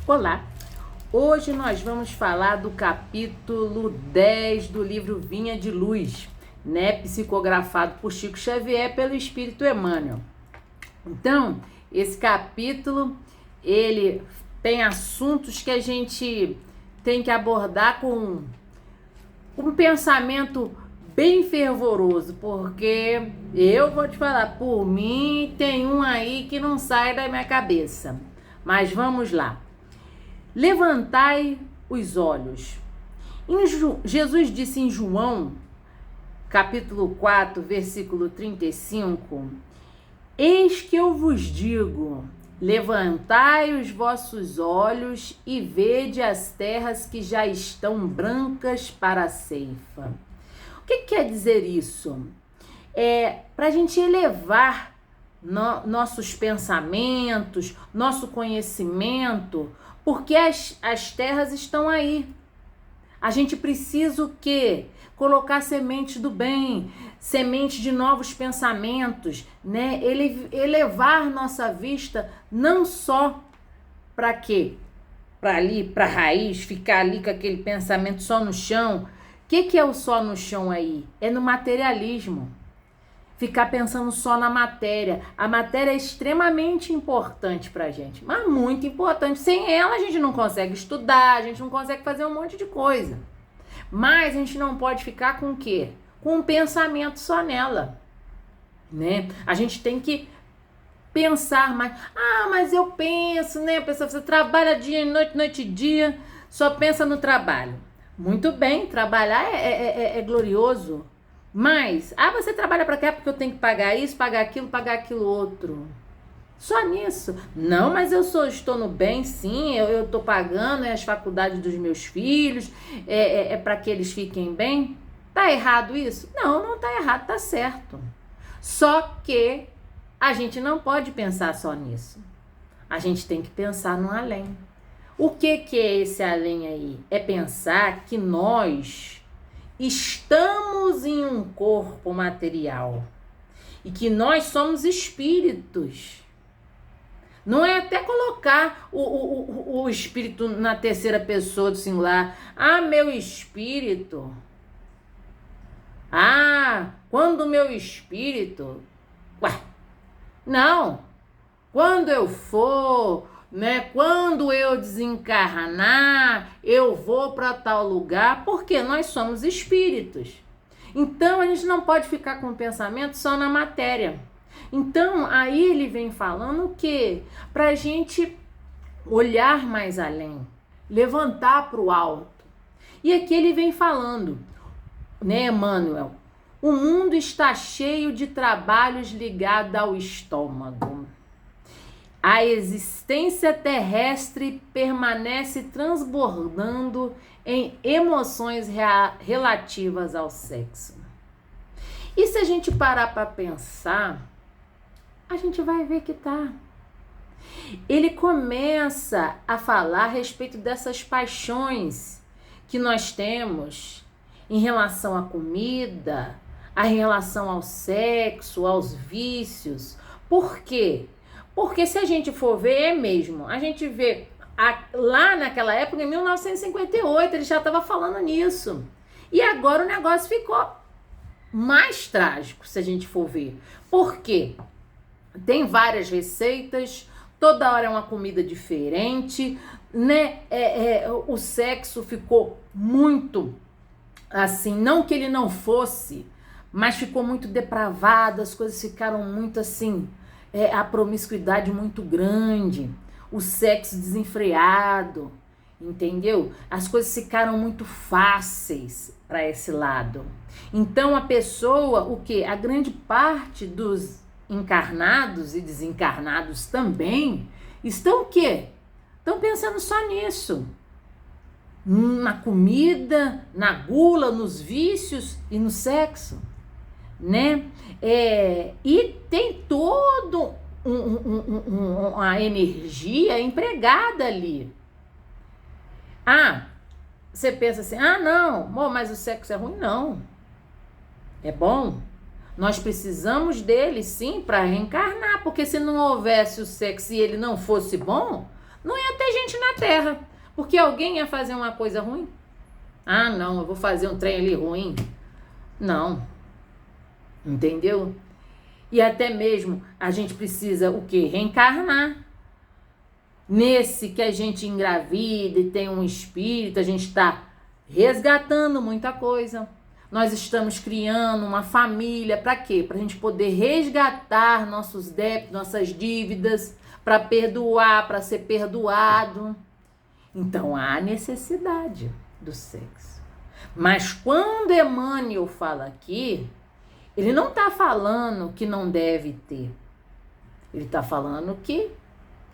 Olá! Hoje nós vamos falar do capítulo 10 do livro Vinha de Luz, psicografado por Chico Xavier pelo Espírito Emmanuel. Então, esse capítulo, ele tem assuntos que a gente tem que abordar com um pensamento bem fervoroso, porque eu vou te falar, por mim, tem um aí que não sai da minha cabeça. Mas vamos lá. Levantai os olhos. Jesus disse em João, capítulo 4, versículo 35, eis que eu vos digo, levantai os vossos olhos e vede as terras que já estão brancas para a ceifa. O que quer dizer isso? Para a gente elevar nossos pensamentos, nosso conhecimento, porque as terras estão aí. A gente precisa o quê? Colocar sementes do bem, sementes de novos pensamentos, elevar nossa vista não só para quê? Para ali, para a raiz, ficar ali com aquele pensamento só no chão. O que é o só no chão aí? É no materialismo. Ficar pensando só na matéria. A matéria é extremamente importante pra gente, mas muito importante. Sem ela a gente não consegue estudar, a gente não consegue fazer um monte de coisa. Mas a gente não pode ficar com o quê? Com um pensamento só nela, A gente tem que pensar mais. Mas eu penso, Pessoa, você trabalha dia e noite, noite e dia, só pensa no trabalho. Muito bem, trabalhar é glorioso. Mas, você trabalha para quê? Porque eu tenho que pagar isso, pagar aquilo outro. Só nisso. Não, mas estou no bem, sim, eu estou pagando as faculdades dos meus filhos, para que eles fiquem bem. Tá errado isso? Não tá errado, tá certo. Só que a gente não pode pensar só nisso. A gente tem que pensar no além. O que é esse além aí? É pensar que nós estamos em um corpo material e que nós somos espíritos. Não é até colocar o espírito na terceira pessoa do singular. Meu espírito. Quando o meu espírito... Não. Quando eu for... Quando eu desencarnar, eu vou para tal lugar, porque nós somos espíritos. Então, a gente não pode ficar com o pensamento só na matéria. Então, aí ele vem falando o quê? Para a gente olhar mais além, levantar para o alto. E aqui ele vem falando, Emmanuel? O mundo está cheio de trabalhos ligados ao estômago. A existência terrestre permanece transbordando em emoções relativas ao sexo. E se a gente parar para pensar, a gente vai ver que tá. Ele começa a falar a respeito dessas paixões que nós temos em relação à comida, em relação ao sexo, aos vícios. Por quê? Porque se a gente for ver, a gente vê lá naquela época, em 1958, ele já estava falando nisso. E agora o negócio ficou mais trágico, se a gente for ver. Por quê? Tem várias receitas, toda hora é uma comida diferente, o sexo ficou muito, assim, não que ele não fosse, mas ficou muito depravado, as coisas ficaram muito assim... a promiscuidade muito grande, o sexo desenfreado, entendeu? As coisas ficaram muito fáceis para esse lado. Então a pessoa, a grande parte dos encarnados e desencarnados também estão o quê? Estão pensando só nisso. Na comida, na gula, nos vícios e no sexo. E tem todo uma energia empregada ali. Você pensa assim, não, mas o sexo é ruim? Não. É bom. Nós precisamos dele, sim, para reencarnar, porque se não houvesse o sexo e ele não fosse bom, não ia ter gente na terra. Porque alguém ia fazer uma coisa ruim? Ah, não, eu vou fazer um trem ali ruim. Não. Entendeu? E até mesmo a gente precisa o quê? Reencarnar. Nesse que a gente engravida e tem um espírito, a gente está resgatando muita coisa. Nós estamos criando uma família, para quê? Para a gente poder resgatar nossos débitos, nossas dívidas, para perdoar, para ser perdoado. Então há necessidade do sexo. Mas quando Emmanuel fala aqui, ele não está falando que não deve ter. Ele está falando que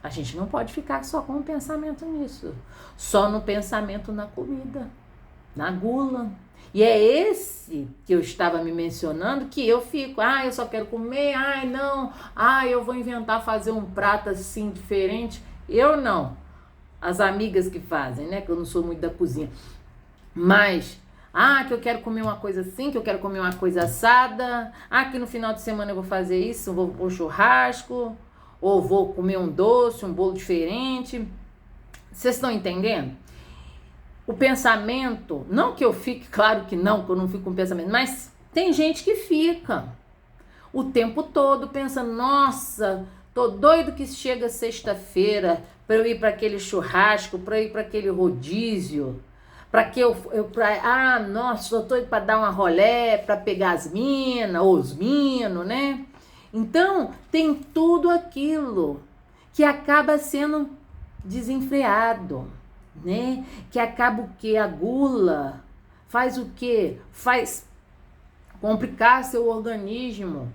a gente não pode ficar só com o pensamento nisso. Só no pensamento na comida, na gula. E é esse que eu estava me mencionando que eu fico, eu só quero comer, não, eu vou inventar fazer um prato assim diferente. Eu não. As amigas que fazem, né? Que eu não sou muito da cozinha. Mas, que eu quero comer uma coisa assim, que eu quero comer uma coisa assada. Que no final de semana eu vou fazer isso, eu vou pro churrasco, ou vou comer um doce, um bolo diferente. Vocês estão entendendo? O pensamento, não que eu fique, claro que não, que eu não fico com pensamento, mas tem gente que fica o tempo todo pensando, nossa, tô doido que chega sexta-feira para eu ir para aquele churrasco, para eu ir para aquele rodízio, nossa, tô doido para dar uma rolé, para pegar as minas, ou os minos, né? Então, tem tudo aquilo que acaba sendo desenfreado, né? Que acaba o quê? A gula faz o quê? Faz complicar seu organismo,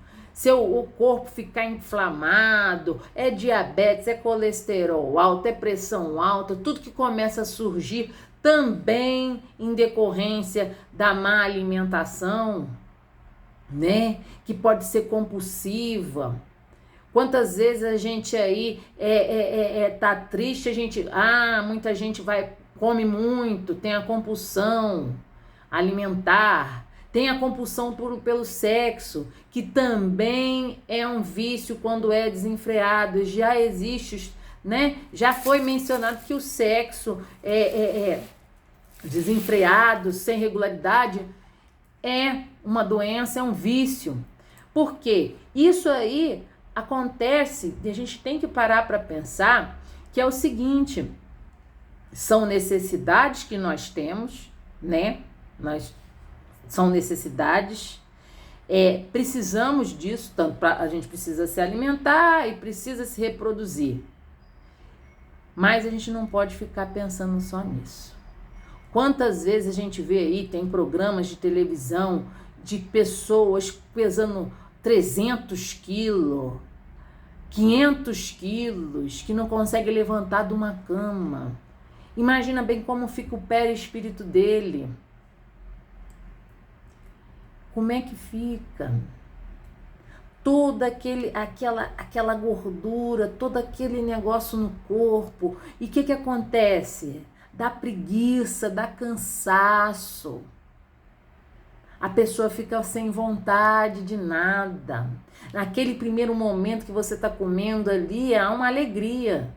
o corpo ficar inflamado, é diabetes, é colesterol alto, é pressão alta, tudo que começa a surgir também em decorrência da má alimentação, né? Que pode ser compulsiva. Quantas vezes a gente aí tá triste, muita gente come muito, tem a compulsão alimentar, tem a compulsão pelo sexo, que também é um vício quando é desenfreado. Já existe, né? Já foi mencionado que o sexo desenfreado, sem regularidade, é uma doença, é um vício. Por quê? Isso aí acontece, e a gente tem que parar para pensar, que é o seguinte, são necessidades que nós temos, né? São necessidades, precisamos disso, tanto a gente precisa se alimentar e precisa se reproduzir. Mas a gente não pode ficar pensando só nisso. Quantas vezes a gente vê aí, tem programas de televisão de pessoas pesando 300 quilos, 500 quilos, que não consegue levantar de uma cama. Imagina bem como fica o perispírito dele. Como é que fica? Toda aquela gordura, todo aquele negócio no corpo. E o que acontece? Dá preguiça, dá cansaço. A pessoa fica sem vontade de nada. Naquele primeiro momento que você está comendo ali, há uma alegria.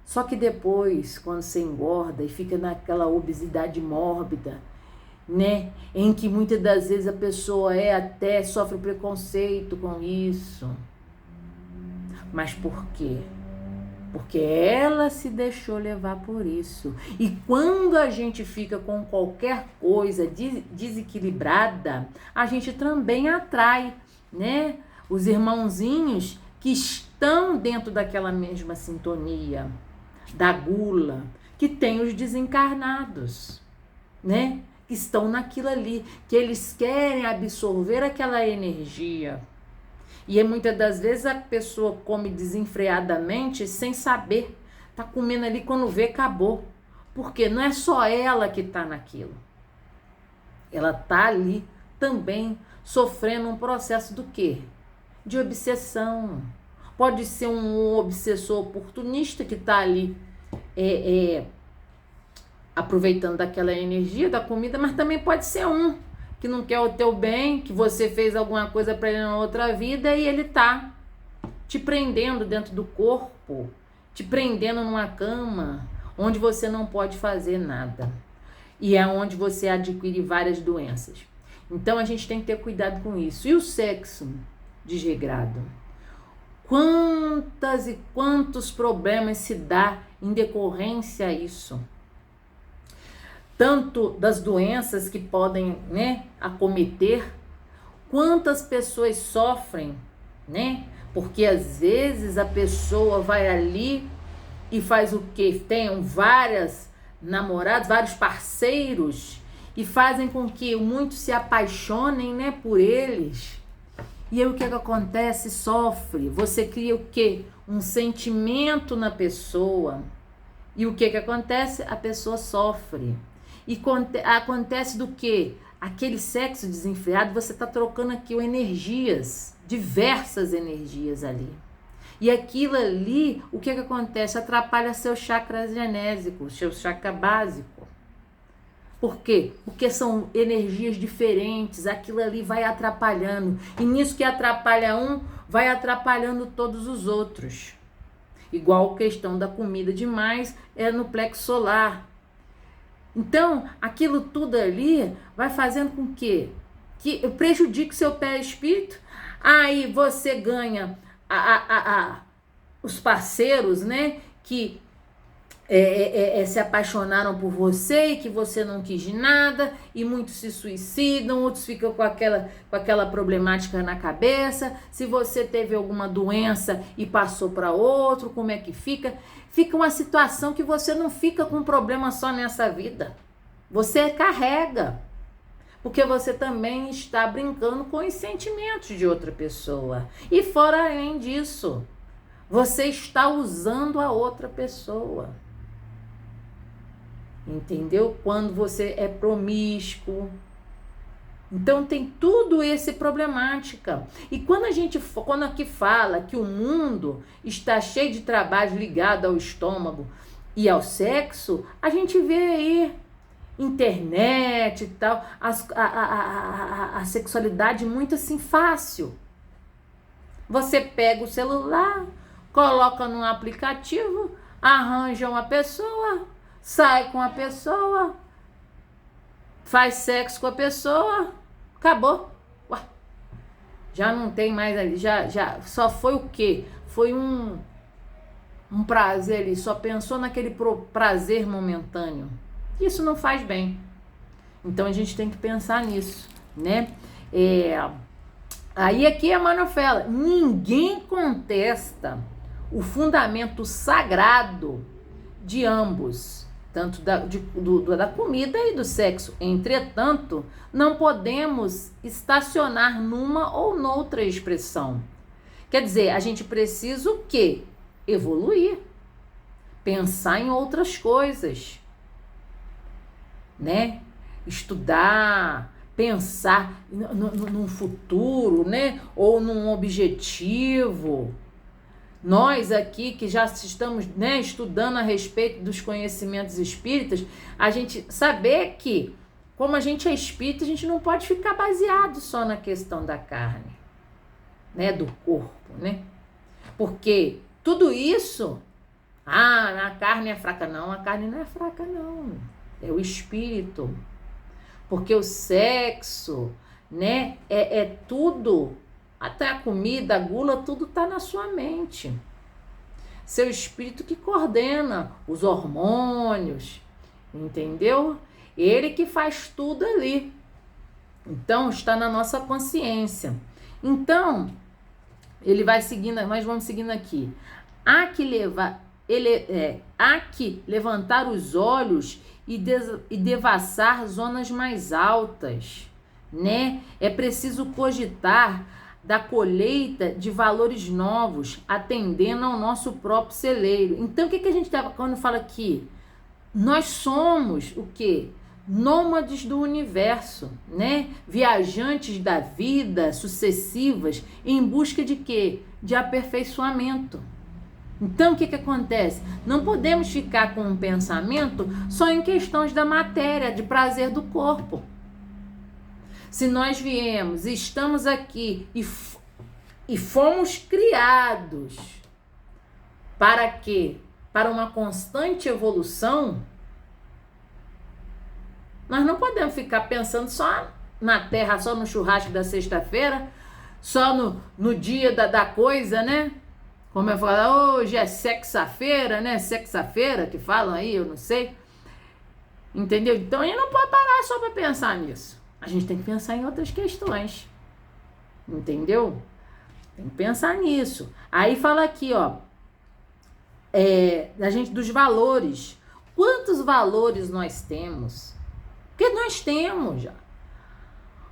Só que depois, quando você engorda e fica naquela obesidade mórbida, né? Em que muitas das vezes a pessoa até sofre preconceito com isso. Mas por quê? Porque ela se deixou levar por isso. E quando a gente fica com qualquer coisa desequilibrada, a gente também atrai, né? Os irmãozinhos que estão dentro daquela mesma sintonia, da gula, que tem os desencarnados, né? Que estão naquilo ali, que eles querem absorver aquela energia. E muitas das vezes a pessoa come desenfreadamente sem saber. Tá comendo ali, quando vê, acabou. Porque não é só ela que tá naquilo. Ela tá ali também sofrendo um processo do quê? De obsessão. Pode ser um obsessor oportunista que tá ali aproveitando daquela energia da comida, mas também pode ser um que não quer o teu bem, que você fez alguma coisa para ele na outra vida e ele tá te prendendo dentro do corpo, te prendendo numa cama, onde você não pode fazer nada. E é onde você adquire várias doenças. Então a gente tem que ter cuidado com isso. E o sexo desregrado? Quantas e quantos problemas se dá em decorrência a isso? Tanto das doenças que podem, né, acometer, quantas pessoas sofrem, né? Porque às vezes a pessoa vai ali e faz o quê? Tem várias namorados, vários parceiros, e fazem com que muitos se apaixonem, né, por eles. E aí o que acontece? Sofre. Você cria o quê? Um sentimento na pessoa. E o que acontece? A pessoa sofre. E acontece do quê? Aquele sexo desenfreado, você está trocando aqui energias, diversas energias ali. E aquilo ali, o que acontece? Atrapalha seu chakra genésico, seu chakra básico. Por quê? Porque são energias diferentes, aquilo ali vai atrapalhando. E nisso que atrapalha um, vai atrapalhando todos os outros. Igual a questão da comida demais é no plexo solar. Então, aquilo tudo ali vai fazendo com que prejudique seu perispírito. Aí você ganha os parceiros, né, que se apaixonaram por você e que você não quis de nada, e muitos se suicidam, outros ficam com aquela problemática na cabeça. Se você teve alguma doença e passou para outro, como é que fica? Fica uma situação que você não fica com problema só nessa vida. Você carrega, porque você também está brincando com os sentimentos de outra pessoa. E fora além disso, você está usando a outra pessoa. Entendeu? Quando você é promíscuo. Então tem tudo esse problemática. E quando aqui fala que o mundo está cheio de trabalho ligado ao estômago e ao sexo, a gente vê aí internet e tal, a sexualidade muito assim fácil. Você pega o celular, coloca num aplicativo, arranja uma pessoa, sai com a pessoa, faz sexo com a pessoa, acabou. Ué, já não tem mais ali, já só foi o quê? Foi um prazer ali, só pensou naquele prazer momentâneo. Isso não faz bem. Então a gente tem que pensar nisso, né? Aí aqui a Emmanuel fala, ninguém contesta o fundamento sagrado de ambos, tanto da comida e do sexo. Entretanto, não podemos estacionar numa ou noutra expressão. Quer dizer, a gente precisa o quê? Evoluir. Pensar em outras coisas, né? Estudar, pensar num futuro, né? Ou num objetivo. Nós aqui que já estamos, né, estudando a respeito dos conhecimentos espíritas, a gente saber que, como a gente é espírita, a gente não pode ficar baseado só na questão da carne, né, do corpo, né? Porque tudo isso, a carne é fraca. Não, a carne não é fraca, não. É o espírito. Porque o sexo, né, é tudo, até a comida, a gula, tudo está na sua mente. Seu espírito que coordena os hormônios, entendeu? Ele que faz tudo ali. Então, está na nossa consciência. Então, ele vai seguindo, nós vamos seguindo aqui. Há que levantar os olhos e devassar zonas mais altas, né? É preciso cogitar da colheita de valores novos, atendendo ao nosso próprio celeiro. Então, o que a gente estava quando fala aqui? Nós somos o quê? Nômades do universo, né? Viajantes da vida sucessivas em busca de quê? De aperfeiçoamento. Então, o que acontece? Não podemos ficar com um pensamento só em questões da matéria, de prazer do corpo. Se nós viemos, estamos aqui e fomos criados para quê? para uma constante evolução, nós não podemos ficar pensando só na Terra, só no churrasco da sexta-feira, só no dia da coisa, né? Como eu falo, hoje é sexta-feira, né? Sexta-feira que falam aí, eu não sei. Entendeu? Então a gente não pode parar só para pensar nisso. A gente tem que pensar em outras questões. Entendeu? Tem que pensar nisso. Aí fala aqui, ó, da gente, dos valores. Quantos valores nós temos? Porque nós temos já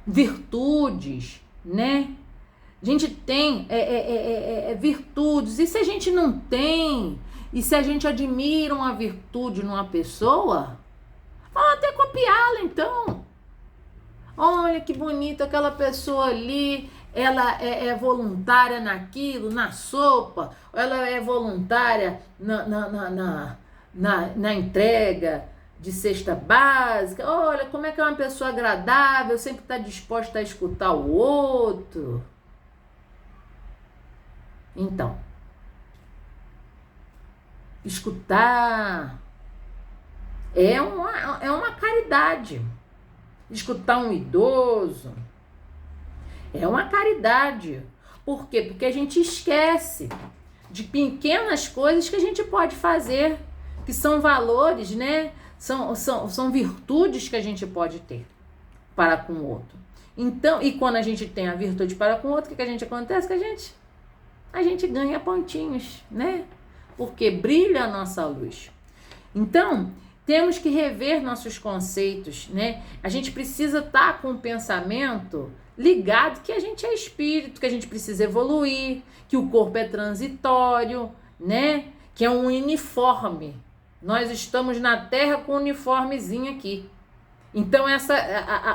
virtudes, né? A gente tem virtudes. E se a gente não tem? E se a gente admira uma virtude numa pessoa, vamos até copiá-la, então. Olha que bonita aquela pessoa ali. Ela é voluntária naquilo, na sopa. Ela é voluntária na entrega de cesta básica. Olha como é que é uma pessoa agradável, sempre está disposta a escutar o outro. Então, escutar é uma caridade. Escutar um idoso é uma caridade. Por quê? Porque a gente esquece de pequenas coisas que a gente pode fazer, que são valores, né? São virtudes que a gente pode ter para com o outro. Então, e quando a gente tem a virtude para com o outro, o que a gente acontece? Que a gente ganha pontinhos, né? Porque brilha a nossa luz. Então, temos que rever nossos conceitos, né? A gente precisa estar com o pensamento ligado que a gente é espírito, que a gente precisa evoluir, que o corpo é transitório, né? Que é um uniforme. Nós estamos na Terra com um uniformezinho aqui. Então,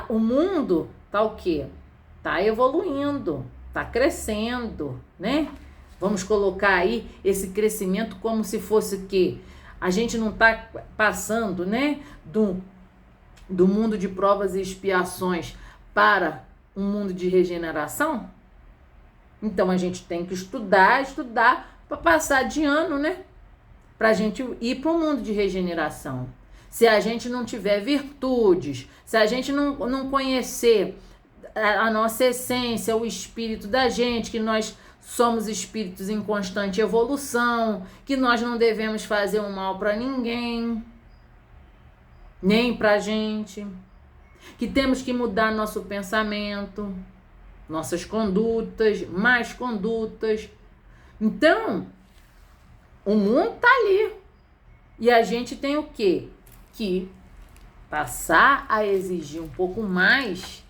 o mundo tá o quê? Tá evoluindo, tá crescendo, né? Vamos colocar aí esse crescimento como se fosse o quê? A gente não tá passando, né? Do mundo de provas e expiações para um mundo de regeneração? Então, a gente tem que estudar para passar de ano, né? Para a gente ir para o mundo de regeneração. Se a gente não tiver virtudes, se a gente não conhecer a nossa essência, o espírito da gente, que nós somos espíritos em constante evolução, que nós não devemos fazer um mal para ninguém, nem para a gente, que temos que mudar nosso pensamento, nossas condutas, más condutas. Então, o mundo tá ali. E a gente tem o quê? Que passar a exigir um pouco mais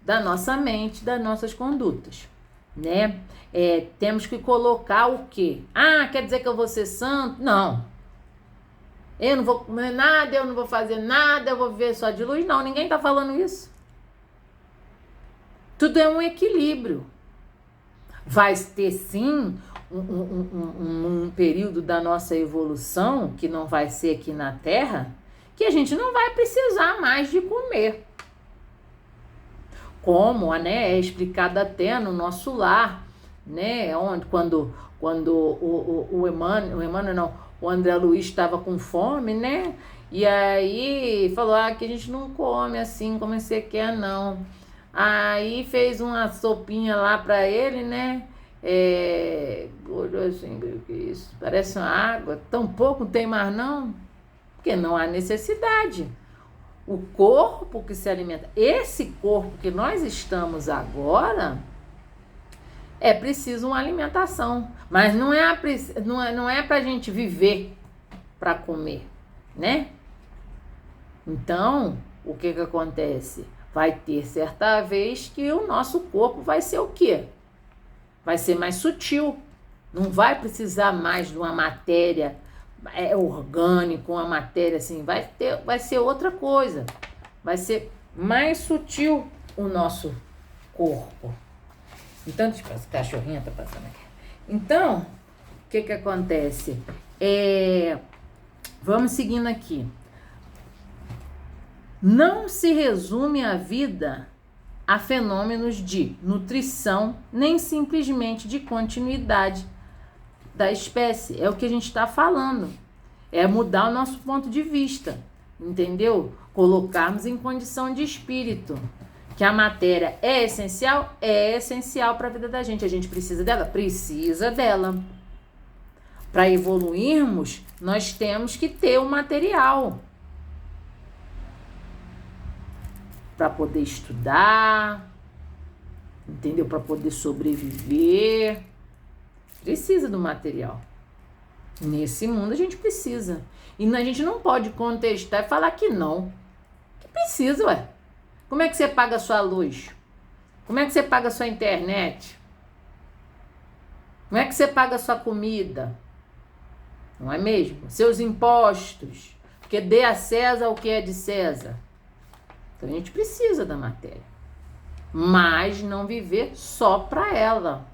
da nossa mente, das nossas condutas, né? Temos que colocar o quê? Ah, quer dizer que eu vou ser santo? Não. Eu não vou comer nada, eu não vou fazer nada, eu vou viver só de luz. Não, ninguém tá falando isso. Tudo é um equilíbrio. Vai ter, sim, um período da nossa evolução, que não vai ser aqui na Terra, que a gente não vai precisar mais de comer. Como, né, é explicado até no nosso lar, né, quando o André Luiz estava com fome, né, e aí falou, que a gente não come assim como você quer, não. Aí fez uma sopinha lá para ele, né, olhou assim, que isso, parece uma água, tão pouco, não tem mais não, porque não há necessidade. O corpo que se alimenta, esse corpo que nós estamos agora, é preciso uma alimentação, mas não é pra gente viver para comer, né? Então, o que acontece? Vai ter certa vez que o nosso corpo vai ser o quê? Vai ser mais sutil, não vai precisar mais de uma matéria orgânica, uma matéria assim, vai ser outra coisa, vai ser mais sutil o nosso corpo. Então, deixa eu ver, a cachorrinha tá passando aqui. Então, o que acontece? Vamos seguindo aqui. Não se resume a vida a fenômenos de nutrição, nem simplesmente de continuidade da espécie. É o que a gente está falando. É mudar o nosso ponto de vista, entendeu? Colocarmos em condição de espírito. Que a matéria é essencial para a vida da gente. A gente precisa dela? Precisa dela. Para evoluirmos, nós temos que ter o material. Para poder estudar, entendeu? Para poder sobreviver. Precisa do material. Nesse mundo a gente precisa. E a gente não pode contestar e falar que não. Que precisa, ué. Como é que você paga a sua luz? Como é que você paga a sua internet? Como é que você paga a sua comida? Não é mesmo? Seus impostos. Porque dê a César o que é de César. Então a gente precisa da matéria. Mas não viver só para ela.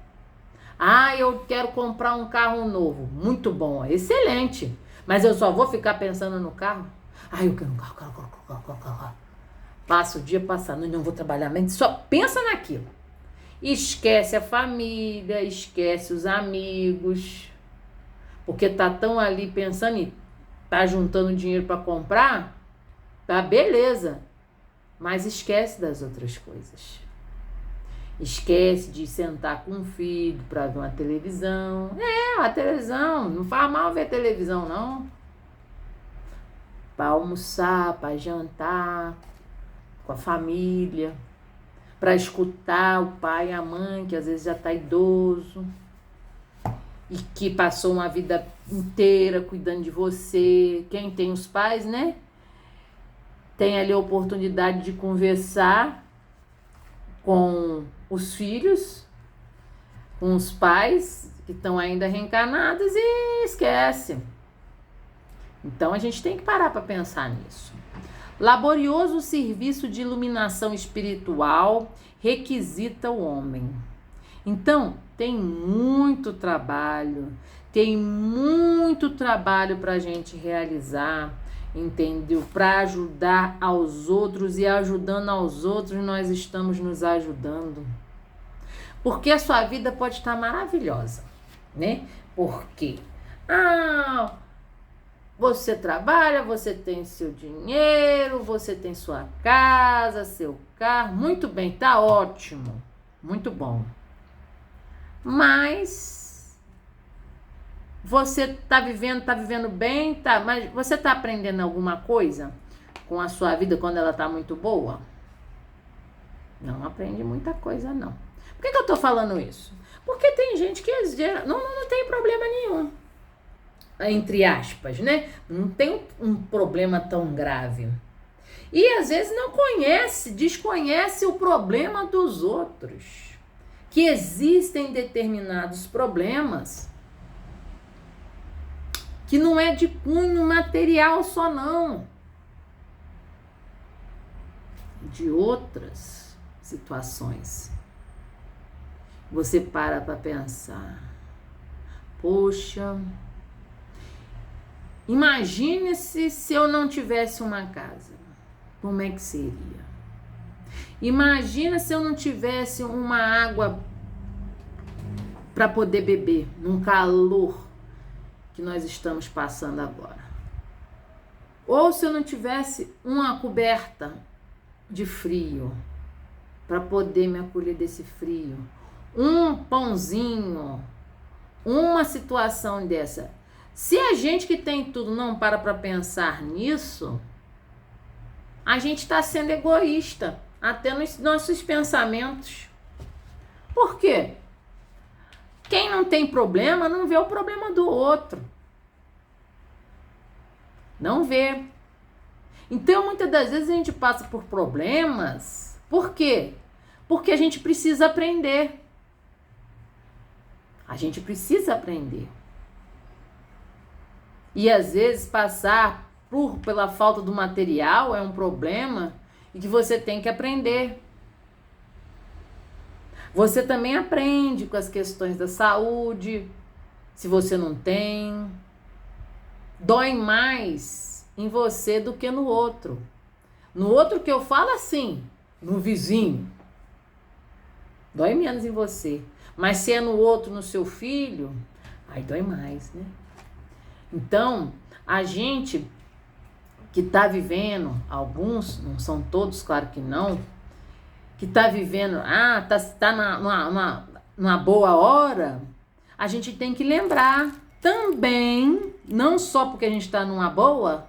Ah, eu quero comprar um carro novo. Muito bom, excelente. Mas eu só vou ficar pensando no carro? Ah, eu quero um carro. Passa o dia, passa a noite, não vou trabalhar, mas só pensa naquilo. Esquece a família, esquece os amigos, porque tá tão ali pensando em tá juntando dinheiro para comprar, tá beleza, mas esquece das outras coisas. Esquece de sentar com o filho para ver uma televisão. A televisão, não faz mal ver televisão, não. Para almoçar, para jantar com a família, para escutar o pai e a mãe, que às vezes já está idoso e que passou uma vida inteira cuidando de você. Quem tem os pais, né? Tem ali a oportunidade de conversar com os filhos, com os pais que estão ainda reencarnados e esquece. Então a gente tem que parar para pensar nisso. Laborioso serviço de iluminação espiritual requisita o homem. Então, tem muito trabalho para a gente realizar, entendeu? Para ajudar aos outros e ajudando aos outros, nós estamos nos ajudando. Porque a sua vida pode estar maravilhosa, né? Porque, você trabalha, você tem seu dinheiro, você tem sua casa, seu carro. Muito bem, tá ótimo. Muito bom. Mas você tá vivendo bem, tá? Mas você tá aprendendo alguma coisa com a sua vida quando ela tá muito boa? Não aprende muita coisa, não. Por que eu tô falando isso? Porque tem gente que não tem problema nenhum. Entre aspas, né? Não tem um problema tão grave. E às vezes desconhece o problema dos outros. Que existem determinados problemas que não é de cunho material só, não. De outras situações. Você para pensar. Poxa, imagine-se se eu não tivesse uma casa. Como é que seria? Imagina se eu não tivesse uma água para poder beber, num calor que nós estamos passando agora. Ou se eu não tivesse uma coberta de frio para poder me acolher desse frio. Um pãozinho, uma situação dessa. Se a gente que tem tudo não para pensar nisso, a gente está sendo egoísta, até nos nossos pensamentos. Por quê? Quem não tem problema não vê o problema do outro. Não vê. Então, muitas das vezes a gente passa por problemas. Por quê? Porque a gente precisa aprender. A gente precisa aprender. E às vezes passar pela falta do material é um problema e que você tem que aprender. Você também aprende com as questões da saúde, se você não tem. Dói mais em você do que no outro. No outro que eu falo assim, no vizinho. Dói menos em você. Mas se é no outro, no seu filho, aí dói mais, né? Então, a gente que está vivendo, alguns, não são todos, claro que não, que está vivendo, tá numa boa hora, a gente tem que lembrar também, não só porque a gente está numa boa,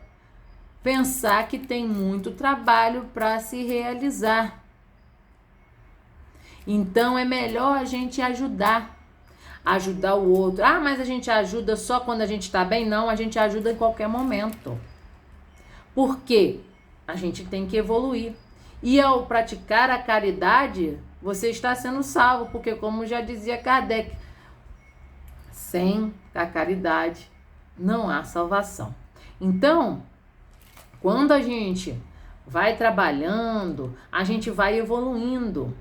pensar que tem muito trabalho para se realizar. Então é melhor a gente ajudar o outro. Ah, mas a gente ajuda só quando a gente está bem? Não, a gente ajuda em qualquer momento. Por quê? A gente tem que evoluir. E ao praticar a caridade, você está sendo salvo, porque como já dizia Kardec, sem a caridade não há salvação. Então, quando a gente vai trabalhando, a gente vai evoluindo.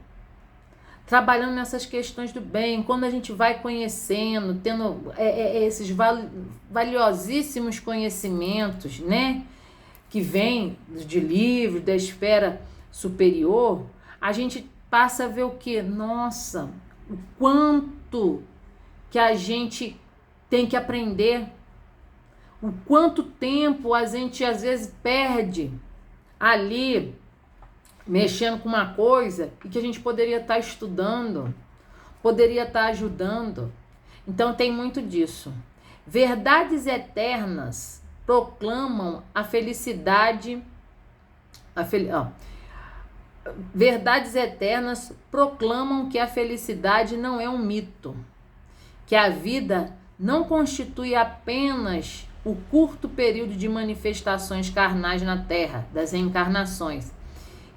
Trabalhando nessas questões do bem, quando a gente vai conhecendo, tendo esses valiosíssimos conhecimentos, né? Que vem de livros, da esfera superior, a gente passa a ver o quê? Nossa, o quanto que a gente tem que aprender, o quanto tempo a gente às vezes perde ali, mexendo com uma coisa e que a gente poderia estar estudando, poderia estar ajudando. Então tem muito disso. Verdades eternas proclamam a felicidade, verdades eternas proclamam que a felicidade não é um mito, que a vida não constitui apenas o curto período de manifestações carnais na Terra, das reencarnações,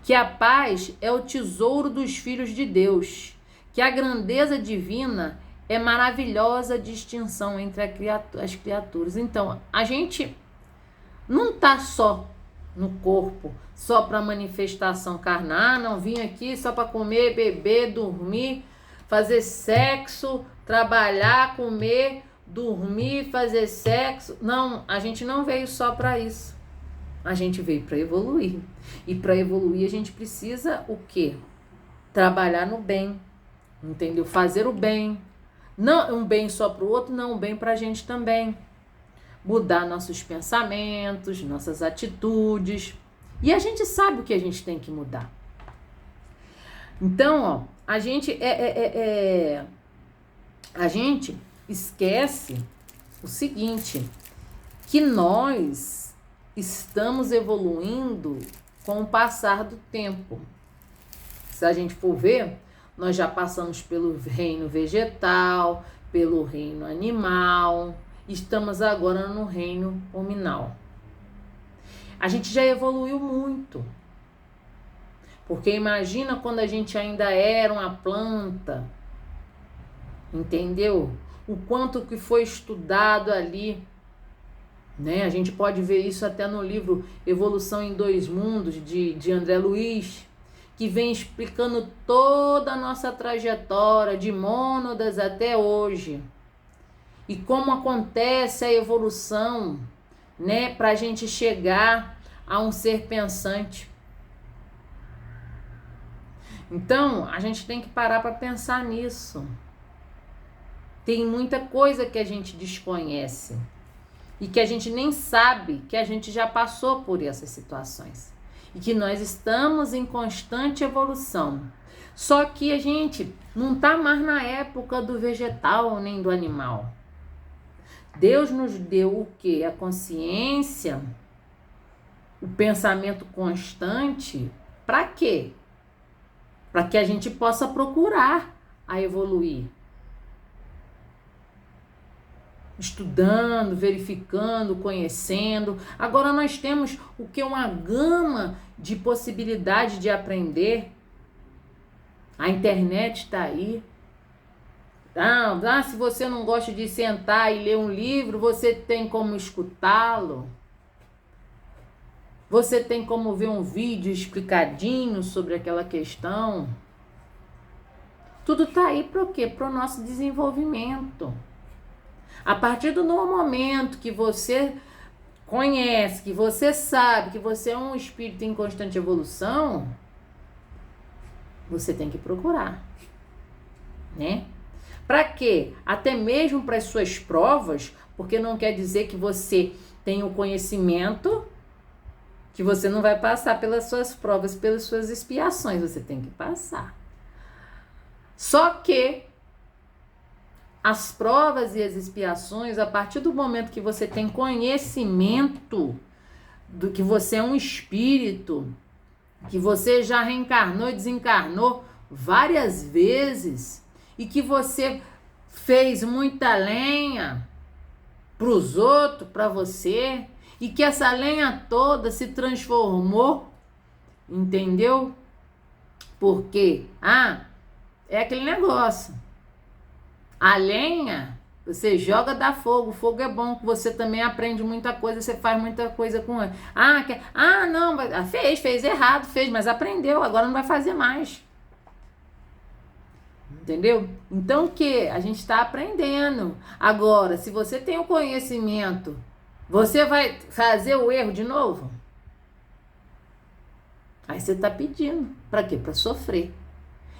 que a paz é o tesouro dos filhos de Deus, que a grandeza divina é maravilhosa distinção entre as criaturas. Então, a gente não está só no corpo, só para manifestação carnal, não vim aqui só para comer, beber, dormir, fazer sexo, trabalhar, comer, dormir, fazer sexo. Não, a gente não veio só para isso. A gente veio para evoluir. E para evoluir a gente precisa o quê? Trabalhar no bem, entendeu? Fazer o bem. Não um bem só para o outro, não um bem para a gente também. Mudar nossos pensamentos, nossas atitudes. E a gente sabe o que a gente tem que mudar. Então, ó, a gente a gente esquece o seguinte, que nós estamos evoluindo com o passar do tempo. Se a gente for ver, nós já passamos pelo reino vegetal, pelo reino animal, estamos agora no reino hominal. A gente já evoluiu muito. Porque imagina quando a gente ainda era uma planta, entendeu? O quanto que foi estudado ali, né? A gente pode ver isso até no livro Evolução em Dois Mundos, de André Luiz, que vem explicando toda a nossa trajetória de mônadas até hoje. E como acontece a evolução, né? Para a gente chegar a um ser pensante. Então, a gente tem que parar para pensar nisso. Tem muita coisa que a gente desconhece e que a gente nem sabe que a gente já passou por essas situações e que nós estamos em constante evolução. Só que a gente não está mais na época do vegetal nem do animal. Deus nos deu o quê? A consciência, o pensamento constante. Para quê? Para que a gente possa procurar a evoluir. Estudando, verificando, conhecendo. Agora nós temos o que? Uma gama de possibilidade de aprender. A internet está aí. Se você não gosta de sentar e ler um livro, você tem como escutá-lo. Você tem como ver um vídeo explicadinho sobre aquela questão. Tudo está aí para o quê? Para o nosso desenvolvimento. A partir do momento que você conhece, que você sabe que você é um espírito em constante evolução, você tem que procurar, né? Para quê? Até mesmo para as suas provas, Porque não quer dizer que você tem o conhecimento, que você não vai passar pelas suas provas, pelas suas expiações. Você tem que passar. Só que as provas e as expiações, a partir do momento que você tem conhecimento do que você é um espírito, que você já reencarnou e desencarnou várias vezes, e que você fez muita lenha para os outros, para você, e que essa lenha toda se transformou, entendeu? Porque, é aquele negócio. A lenha, você joga, dá fogo. O fogo é bom, você também aprende muita coisa, você faz muita coisa com ele. Não, fez errado, mas aprendeu, agora não vai fazer mais. Entendeu? Então, o que? A gente está aprendendo. Agora, se você tem o conhecimento, você vai fazer o erro de novo? Aí você está pedindo. Para quê? Para sofrer.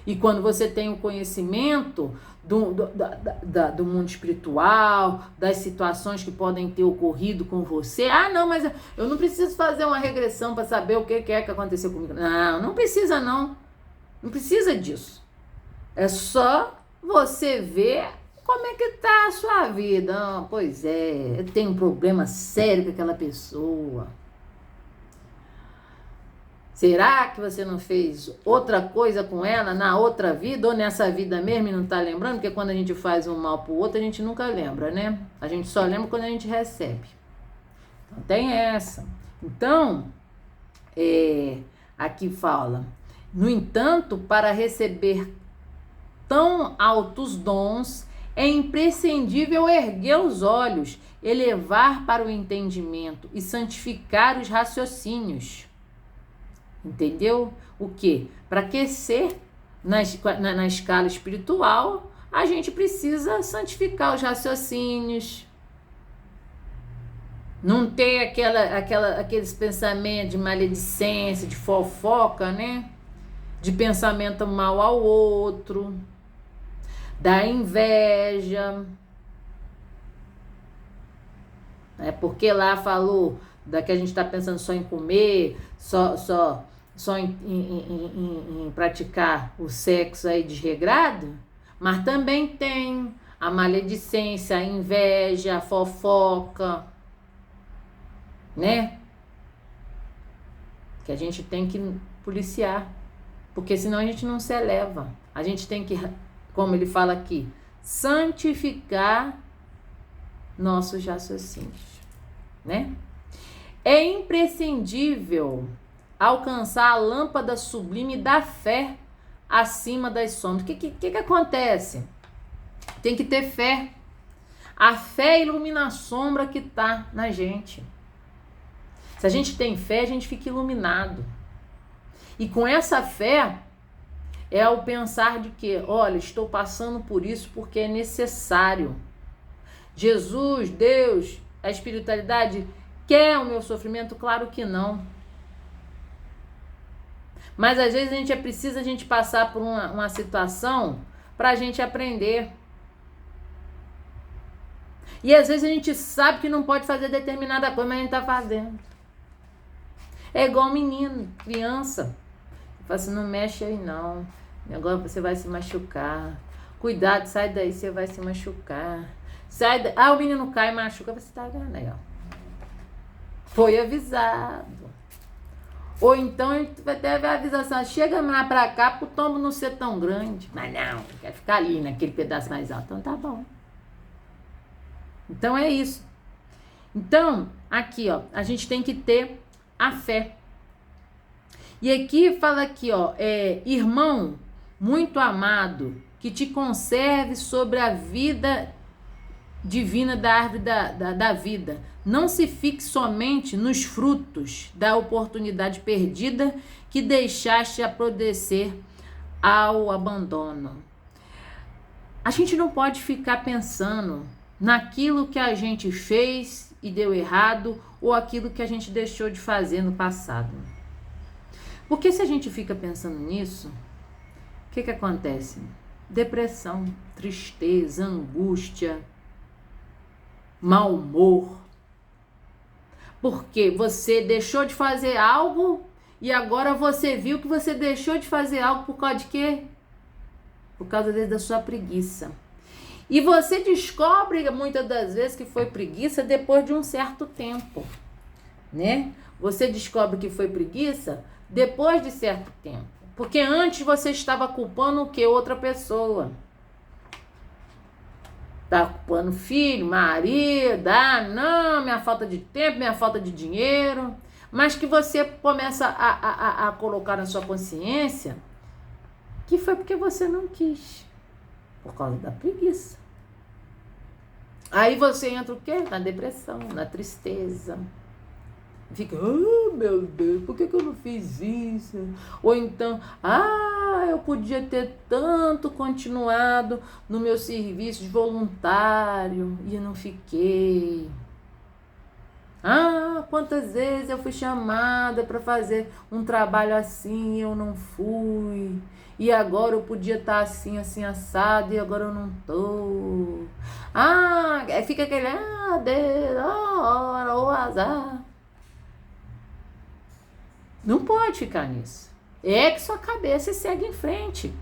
E quando você tem o conhecimento do mundo espiritual, das situações que podem ter ocorrido com você, não, mas eu não preciso fazer uma regressão para saber o que é que aconteceu comigo. Não precisa não. Não precisa disso. É só você ver como é que tá a sua vida. Pois é, eu tenho um problema sério com aquela pessoa. Será que você não fez outra coisa com ela na outra vida ou nessa vida mesmo e não tá lembrando? Porque quando a gente faz um mal pro outro, a gente nunca lembra, né? A gente só lembra quando a gente recebe. Então tem essa. Então, aqui fala: no entanto, para receber tão altos dons, é imprescindível erguer os olhos, elevar para o entendimento e santificar os raciocínios. Entendeu? O quê? Para aquecer na escala espiritual, a gente precisa santificar os raciocínios. Não ter aqueles pensamentos de maledicência, de fofoca, né? De pensamento mal ao outro, da inveja. Porque lá falou que a gente está pensando só em comer, só em praticar o sexo aí desregrado, mas também tem a maledicência, a inveja, a fofoca, né? Que a gente tem que policiar, porque senão a gente não se eleva. A gente tem que, como ele fala aqui, santificar nossos raciocínios, né? É imprescindível alcançar a lâmpada sublime da fé acima das sombras. O que acontece? Tem que ter fé. A fé ilumina a sombra que está na gente. Se a gente tem fé, a gente fica iluminado. E com essa fé, é o pensar de que, olha, estou passando por isso porque é necessário. Jesus, Deus, a espiritualidade quer o meu sofrimento? Claro que não. Mas às vezes é preciso a gente passar por uma situação para a gente aprender. E às vezes a gente sabe que não pode fazer determinada coisa, mas a gente está fazendo. É igual menino, criança. Fala assim, não mexe aí não. Agora você vai se machucar. Cuidado, sai daí, você vai se machucar. Sai daí. O menino cai e machuca, você tá vendo aí, ó. Foi avisado. Ou então a gente vai ter a avisação, chega mais pra cá pro tombo não ser tão grande. Mas não, quer ficar ali naquele pedaço mais alto. Então tá bom. Então é isso. Então, aqui, ó, a gente tem que ter a fé. E aqui fala aqui, ó, irmão muito amado, que te conserve sobre a vida divina da árvore da vida. Não se fixe somente nos frutos da oportunidade perdida que deixaste apodrecer ao abandono. A gente não pode ficar pensando naquilo que a gente fez e deu errado ou aquilo que a gente deixou de fazer no passado. Porque se a gente fica pensando nisso, o que acontece? Depressão, tristeza, angústia, mau humor. Porque você deixou de fazer algo e agora você viu que você deixou de fazer algo por causa de quê? Por causa da sua preguiça. E você descobre muitas das vezes que foi preguiça depois de um certo tempo, né? Você descobre que foi preguiça depois de certo tempo. Porque antes você estava culpando o quê? Outra pessoa. Tá culpando filho, marido, não, minha falta de tempo, minha falta de dinheiro. Mas que você começa a colocar na sua consciência que foi porque você não quis. Por causa da preguiça. Aí você entra o quê? Na depressão, na tristeza. Fica, meu Deus, por que eu não fiz isso? Ou então, eu podia ter tanto continuado no meu serviço de voluntário e eu não fiquei. Quantas vezes eu fui chamada para fazer um trabalho assim e eu não fui. E agora eu podia estar assim, assim, assado, e agora eu não tô. Fica aquele, Deus, o azar. Não pode ficar nisso. É que sua cabeça segue em frente.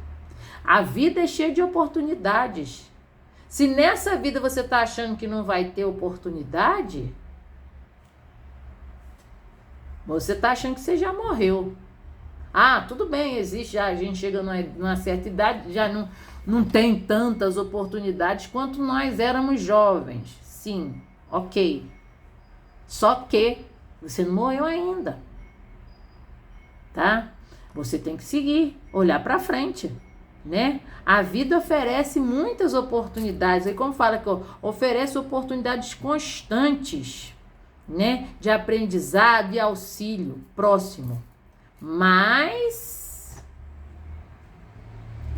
A vida é cheia de oportunidades. Se nessa vida você está achando que não vai ter oportunidade, você está achando que você já morreu. Tudo bem, existe, a gente chega numa certa idade, já não tem tantas oportunidades quanto nós éramos jovens. Sim, ok. Só que você não morreu ainda. Tá? Você tem que seguir, olhar para frente, né? A vida oferece muitas oportunidades. E como fala que oferece oportunidades constantes, né? De aprendizado e auxílio próximo. Mas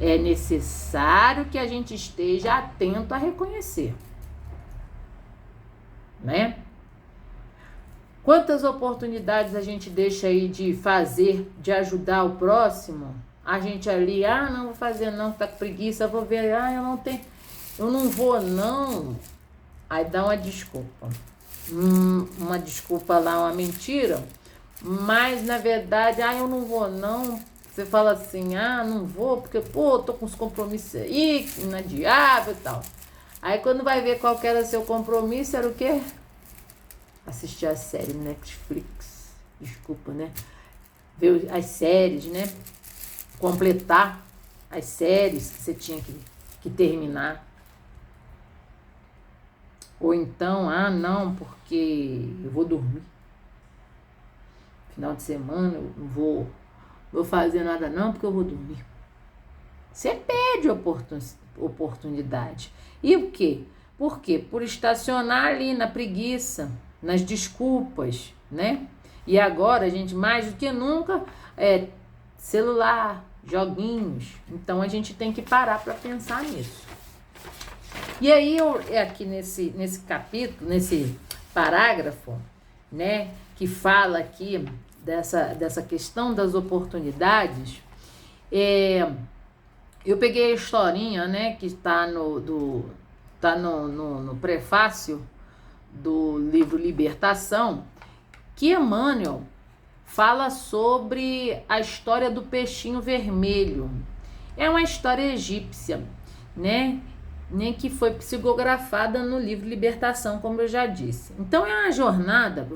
é necessário que a gente esteja atento a reconhecer, né? Quantas oportunidades a gente deixa aí de fazer, de ajudar o próximo? A gente ali, não vou fazer não, tá com preguiça, vou ver, eu não vou não. Aí dá uma desculpa. Uma desculpa lá, uma mentira. Mas, na verdade, eu não vou não. Você fala assim, não vou, porque, tô com os compromissos aí, inadiável e tal. Aí, quando vai ver qual que era seu compromisso, era o quê? Assistir a série Netflix. Desculpa, né? Ver as séries, né? Completar as séries que você tinha que terminar. Ou então, não, porque eu vou dormir. Final de semana eu não vou fazer nada não, porque eu vou dormir. Você perde oportunidade. E o quê? Por quê? Por estacionar ali na preguiça, nas desculpas, né? E agora, gente, mais do que nunca, celular, joguinhos. Então, a gente tem que parar para pensar nisso. E aí, aqui nesse capítulo, nesse parágrafo, né, que fala aqui dessa questão das oportunidades, eu peguei a historinha, né, que está no prefácio do livro Libertação, que Emmanuel fala sobre a história do peixinho vermelho. É uma história egípcia, né, que foi psicografada no livro Libertação, como eu já disse. Então é uma jornada,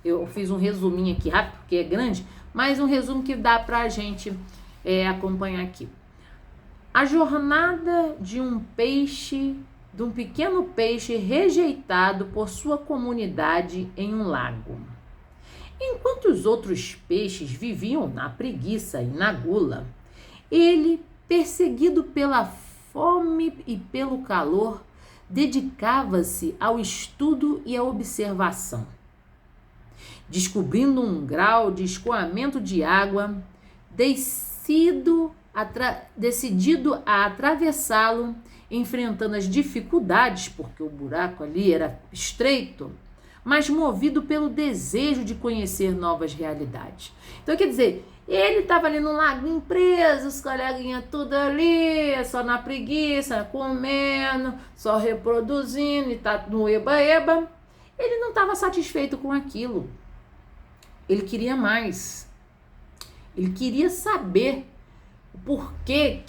eu fiz um resuminho aqui rápido, porque é grande, mas um resumo que dá para a gente acompanhar aqui. A jornada de um pequeno peixe rejeitado por sua comunidade em um lago. Enquanto os outros peixes viviam na preguiça e na gula, ele, perseguido pela fome e pelo calor, dedicava-se ao estudo e à observação. Descobrindo um grau de escoamento de água, decidido a atravessá-lo, enfrentando as dificuldades, porque o buraco ali era estreito, mas movido pelo desejo de conhecer novas realidades. Então, quer dizer, ele estava ali no laguinho preso, os coleguinhas tudo ali, só na preguiça, comendo, só reproduzindo, e tá no eba-eba. Ele não estava satisfeito com aquilo. Ele queria mais. Ele queria saber o porquê,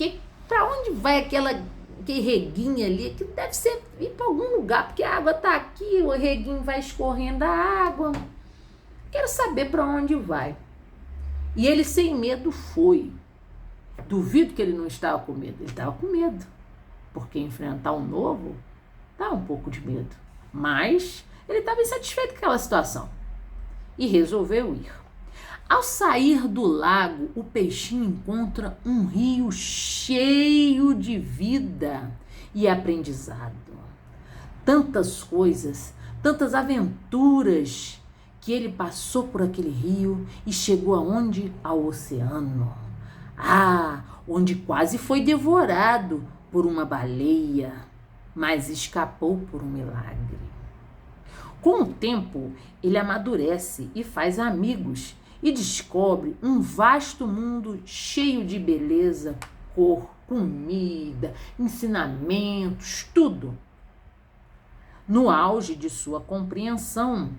para onde vai aquele reguinho ali, que deve ser ir para algum lugar, porque a água está aqui, o reguinho vai escorrendo a água. Quero saber para onde vai. E ele sem medo foi. Duvido que ele não estava com medo. Ele estava com medo, porque enfrentar o novo dá um pouco de medo. Mas ele estava insatisfeito com aquela situação e resolveu ir. Ao sair do lago, o peixinho encontra um rio cheio de vida e aprendizado. Tantas coisas, tantas aventuras que ele passou por aquele rio e chegou aonde? Ao oceano. Onde quase foi devorado por uma baleia, mas escapou por um milagre. Com o tempo, ele amadurece e faz amigos e descobre um vasto mundo cheio de beleza, cor, comida, ensinamentos, tudo. No auge de sua compreensão,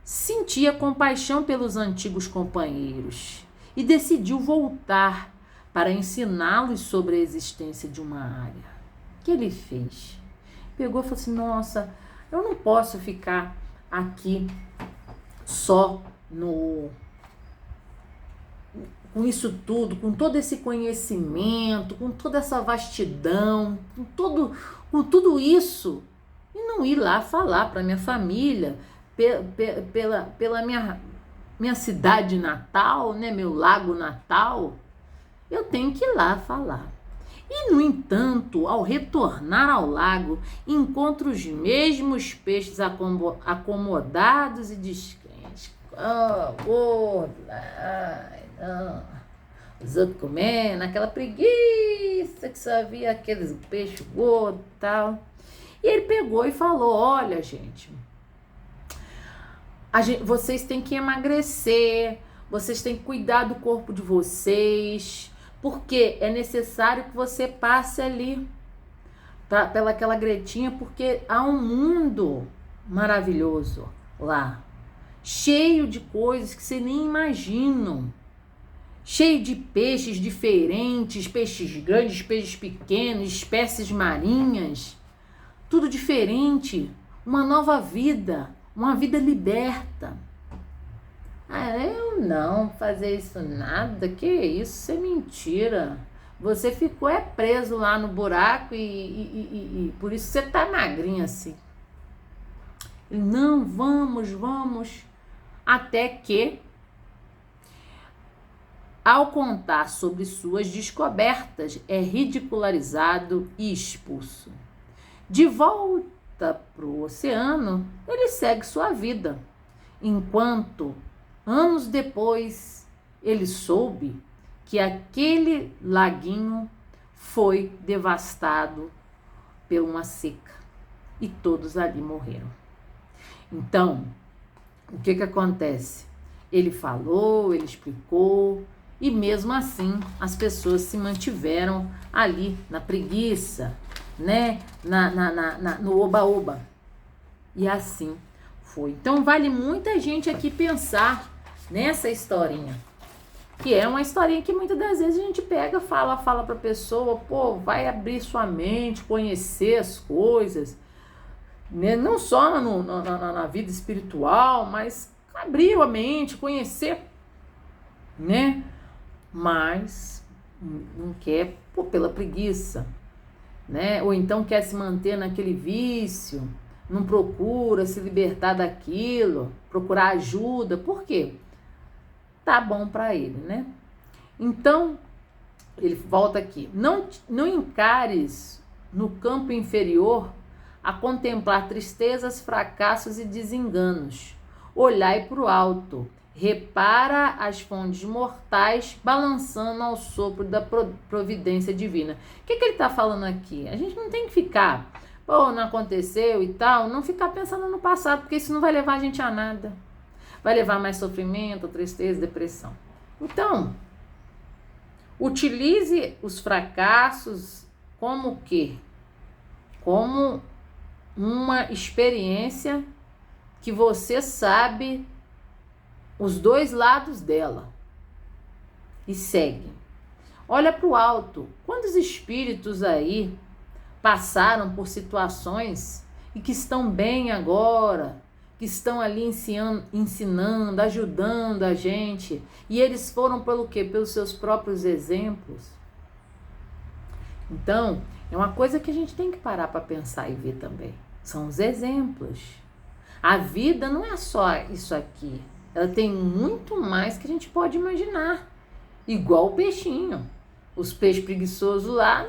sentia compaixão pelos antigos companheiros e decidiu voltar para ensiná-los sobre a existência de uma área. O que ele fez? Pegou e falou assim, nossa, eu não posso ficar aqui só com isso tudo, com todo esse conhecimento, com toda essa vastidão, com tudo isso, e não ir lá falar para minha família, pela minha cidade natal, né, meu lago natal. Eu tenho que ir lá falar. E, no entanto, ao retornar ao lago, encontra os mesmos peixes acomodados e descrentes. Os outros comendo, aquela preguiça que só via aqueles peixes gordos e tal. E ele pegou e falou, olha, gente, vocês têm que emagrecer, vocês têm que cuidar do corpo de vocês, porque é necessário que você passe ali pelaquela gretinha, porque há um mundo maravilhoso lá, cheio de coisas que vocês nem imaginam, cheio de peixes diferentes, peixes grandes, peixes pequenos, espécies marinhas, tudo diferente, uma nova vida, uma vida liberta. Eu não fazer isso nada, que isso, isso é mentira. Você ficou preso lá no buraco e por isso você tá magrinha assim. Ele, não, vamos. Até que, ao contar sobre suas descobertas, é ridicularizado e expulso. De volta pro oceano, ele segue sua vida, enquanto anos depois, ele soube que aquele laguinho foi devastado por uma seca e todos ali morreram. Então, o que acontece? Ele falou, ele explicou e mesmo assim as pessoas se mantiveram ali na preguiça, né? No oba-oba. E assim foi. Então, vale muita gente aqui pensar nessa historinha, que é uma historinha que muitas das vezes a gente pega, fala pra pessoa, pô, vai abrir sua mente, conhecer as coisas, né? Não só na vida espiritual, mas abrir a mente, conhecer, né? Mas não quer, pela preguiça, né? Ou então quer se manter naquele vício, não procura se libertar daquilo, procurar ajuda. Por quê? Tá bom para ele, né? Então, ele volta aqui. Não encares no campo inferior a contemplar tristezas, fracassos e desenganos. Olhai para o alto. Repara as fontes mortais balançando ao sopro da providência divina. O que ele está falando aqui? A gente não tem que ficar ou não aconteceu e tal, não ficar pensando no passado, porque isso não vai levar a gente a nada. Vai levar mais sofrimento, tristeza, depressão. Então, utilize os fracassos como o quê? Como uma experiência que você sabe os dois lados dela. E segue. Olha para o alto. Quantos espíritos aí passaram por situações e que estão bem agora, que estão ali ensinando, ajudando a gente, e eles foram pelo quê? Pelos seus próprios exemplos. Então, é uma coisa que a gente tem que parar para pensar e ver também. São os exemplos. A vida não é só isso aqui. Ela tem muito mais que a gente pode imaginar. Igual o peixinho. Os peixes preguiçosos lá,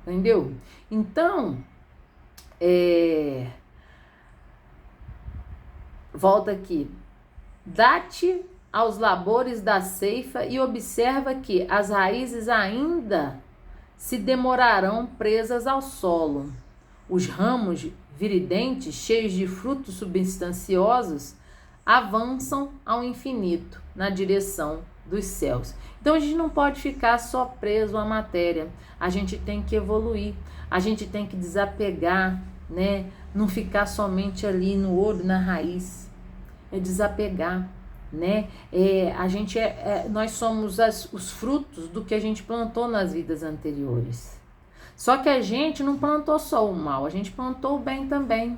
entendeu? Então, volta aqui. Dá-te aos labores da ceifa e observa que as raízes ainda se demorarão presas ao solo. Os ramos viridentes, cheios de frutos substanciosos, avançam ao infinito, na direção dos céus. Então a gente não pode ficar só preso à matéria. A gente tem que evoluir, a gente tem que desapegar, né? Não ficar somente ali no olho, na raiz. É desapegar, né? Nós somos os frutos do que a gente plantou nas vidas anteriores. Só que a gente não plantou só o mal, a gente plantou o bem também.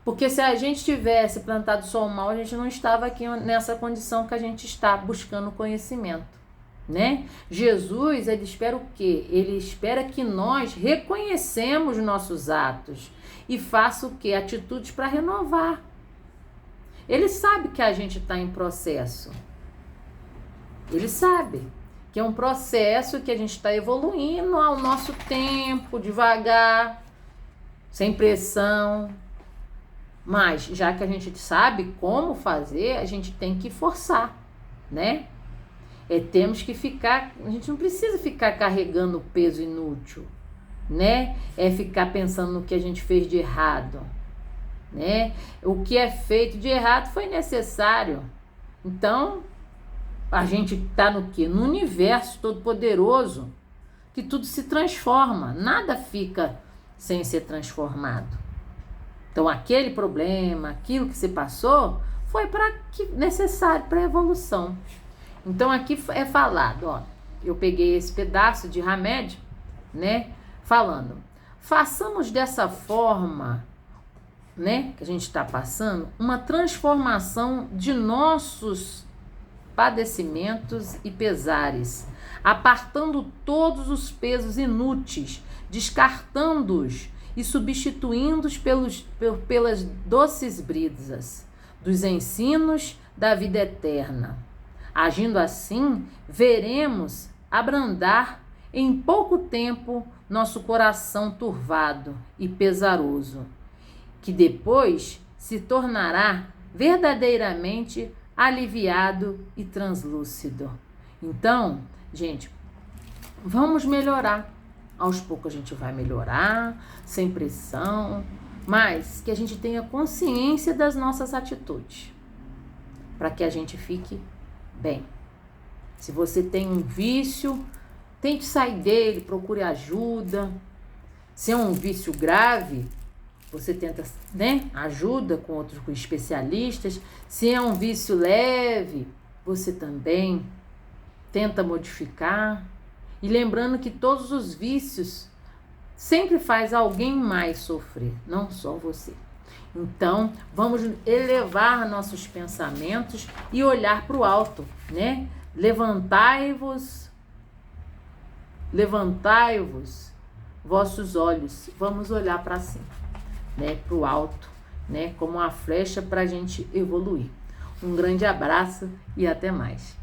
Porque se a gente tivesse plantado só o mal, a gente não estava aqui nessa condição que a gente está, buscando conhecimento, né? Jesus, ele espera o quê? Ele espera que nós reconhecemos nossos atos e faça o quê? Atitudes para renovar. Ele sabe que a gente está em processo. Ele sabe que é um processo que a gente está evoluindo ao nosso tempo, devagar, sem pressão. Mas, já que a gente sabe como fazer, a gente tem que forçar, né? Temos que ficar, a gente não precisa ficar carregando peso inútil, né? Ficar pensando no que a gente fez de errado, né? O que é feito de errado foi necessário. Então, a gente está no quê? No universo todo-poderoso, que tudo se transforma, nada fica sem ser transformado. Então, aquele problema, aquilo que se passou, foi necessário para a evolução. Então, aqui é falado, ó, eu peguei esse pedaço de Hamed, né, falando, façamos dessa forma, né, que a gente está passando, uma transformação de nossos padecimentos e pesares, apartando todos os pesos inúteis, descartando-os e substituindo-os pelas doces brisas dos ensinos da vida eterna. Agindo assim, veremos abrandar em pouco tempo nosso coração turvado e pesaroso, que depois se tornará verdadeiramente aliviado e translúcido. Então, gente, vamos melhorar. Aos poucos a gente vai melhorar, sem pressão, mas que a gente tenha consciência das nossas atitudes, para que a gente fique bem. Se você tem um vício, tente sair dele, procure ajuda. Se é um vício grave, você tenta, né, ajuda com especialistas. Se é um vício leve, você também tenta modificar. E lembrando que todos os vícios sempre faz alguém mais sofrer, não só você. Então, vamos elevar nossos pensamentos e olhar para o alto, né? Levantai-vos, vossos olhos. Vamos olhar para cima, né? Para o alto, né? Como uma flecha para a gente evoluir. Um grande abraço e até mais.